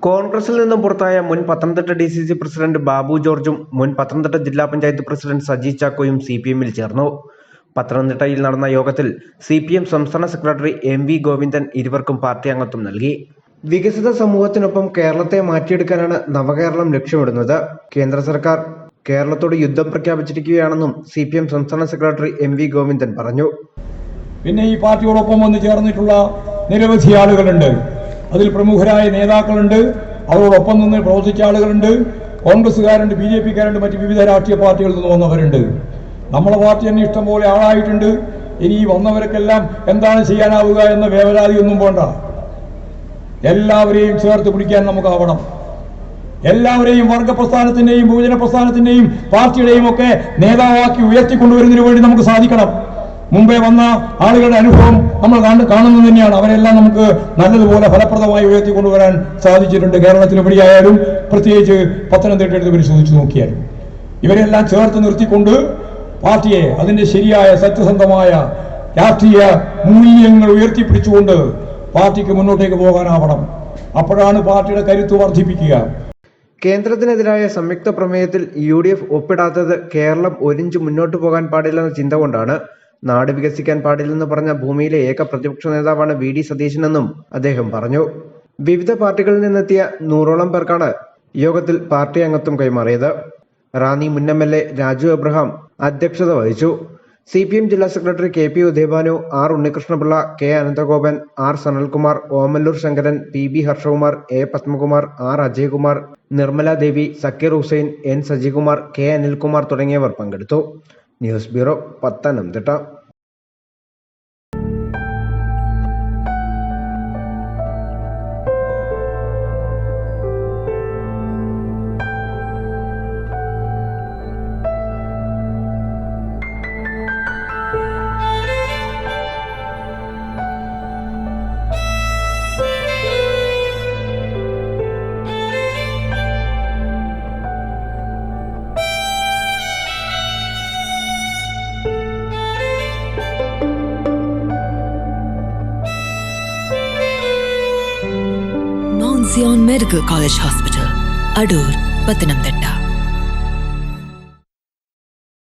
കോൺഗ്രസിൽ നിന്നും പുറത്തായ മുൻ പത്തനംതിട്ട DCC പ്രസിഡന്റ് ബാബു ജോർജും മുൻ പത്തനംതിട്ട ജില്ലാ പഞ്ചായത്ത് പ്രസിഡന്റ് സജി ചാക്കോയും CPM-ൽ ചേർന്നു. പത്തനംതിട്ടയിൽ നടന്ന യോഗത്തിൽ CPM സംസ്ഥാന സെക്രട്ടറി MV ഗോവിന്ദൻ ഇരുവർക്കും പാർട്ടി അംഗത്വം നൽകി. വികസിത സമൂഹത്തിനൊപ്പം കേരളത്തെ മാറ്റിയെടുക്കാനാണ് നവകേരളം ലക്ഷ്യമിടുന്നത്. കേന്ദ്ര സർക്കാർ കേരളത്തോട് യുദ്ധം പ്രഖ്യാപിച്ചിരിക്കുകയാണെന്നും CPM സംസ്ഥാന സെക്രട്ടറി MV ഗോവിന്ദൻ പറഞ്ഞു. പിന്നെ ഈ പാർട്ടിയോടൊപ്പം വന്ന് ചേർന്നിട്ടുള്ള നിരവധി ആളുകളുണ്ട്. അതിൽ പ്രമുഖരായ നേതാക്കളുണ്ട്, അവരോടൊപ്പം നിന്ന് പ്രവർത്തിച്ച ആളുകളുണ്ട്, കോൺഗ്രസ്സുകാരുണ്ട്, BJP-കാരുണ്ട്, മറ്റ് വിവിധ രാഷ്ട്രീയ പാർട്ടികളിൽ നിന്ന് വന്നവരുണ്ട്. നമ്മളെ പാർട്ടി തന്നെ ഇഷ്ടം പോലെ ആളായിട്ടുണ്ട്. ഇനി ഈ വന്നവർക്കെല്ലാം എന്താണ് ചെയ്യാനാവുക എന്ന വേവലാതിയൊന്നും വേണ്ട. എല്ലാവരെയും ചേർത്ത് പിടിക്കാൻ നമുക്കാവണം. എല്ലാവരെയും വർഗ പ്രസ്ഥാനത്തിന്റെയും ബഹുജന പ്രസ്ഥാനത്തിന്റെയും പാർട്ടിയുടെയും ഒക്കെ നേതാവാക്കി ഉയർത്തിക്കൊണ്ടുവരുന്നതിന് വേണ്ടി നമുക്ക് സാധിക്കണം. മുമ്പേ വന്ന ആളുകളുടെ അനുഭവം നമ്മൾ കാണുന്നത് തന്നെയാണ്. അവരെല്ലാം നമുക്ക് നല്ലതുപോലെ ഫലപ്രദമായി ഉയർത്തിക്കൊണ്ടുവരാൻ സാധിച്ചിട്ടുണ്ട്. കേരളത്തിൽ എവിടെയായാലും, പ്രത്യേകിച്ച് പത്തനംതിട്ടയെടുത്ത് പരിശോധിച്ച് നോക്കിയാലും ഇവരെല്ലാം ചേർത്ത് നിർത്തിക്കൊണ്ട് പാർട്ടിയെ അതിന്റെ ശരിയായ സത്യസന്ധമായ രാഷ്ട്രീയ മൂല്യങ്ങൾ ഉയർത്തിപ്പിടിച്ചുകൊണ്ട് പാർട്ടിക്ക് മുന്നോട്ടേക്ക് പോകാനാവണം. അപ്പോഴാണ് പാർട്ടിയുടെ കരുത്ത് വർദ്ധിപ്പിക്കുക. കേന്ദ്രത്തിനെതിരായ സംയുക്ത പ്രമേയത്തിൽ UDF ഒപ്പിടാത്തത് കേരളം ഒരിഞ്ച് മുന്നോട്ട് പോകാൻ പാടില്ലെന്ന ചിന്ത കൊണ്ടാണ്. നാട് വികസിക്കാൻ പാടില്ലെന്ന് പറഞ്ഞ ഭൂമിയിലെ ഏക പ്രതിപക്ഷ നേതാവാണ് VD സതീശനെന്നും അദ്ദേഹം പറഞ്ഞു. വിവിധ പാർട്ടികളിൽ നിന്നെത്തിയ 100ഓളം പേർക്കാണ് യോഗത്തിൽ പാർട്ടി അംഗത്വം കൈമാറിയത്. റാന്നി മുൻ MLA രാജു എബ്രഹാം അധ്യക്ഷത വഹിച്ചു. CPM ജില്ലാ secretary KP Udayabhanu, R Unnikrishnapillai, K Ananthagopan, R Sanalkumar, Omallur Sankaran, PB Harshakumar, A Padmakumar, R Ajaykumar, Nirmala Devi, Zakir Hussain, N Sajikumar, K Anilkumar തുടങ്ങിയവർ പങ്കെടുത്തു. News bureau, Pathanamthitta. Zion Medical College Hospital, Adur, Pathanamthitta.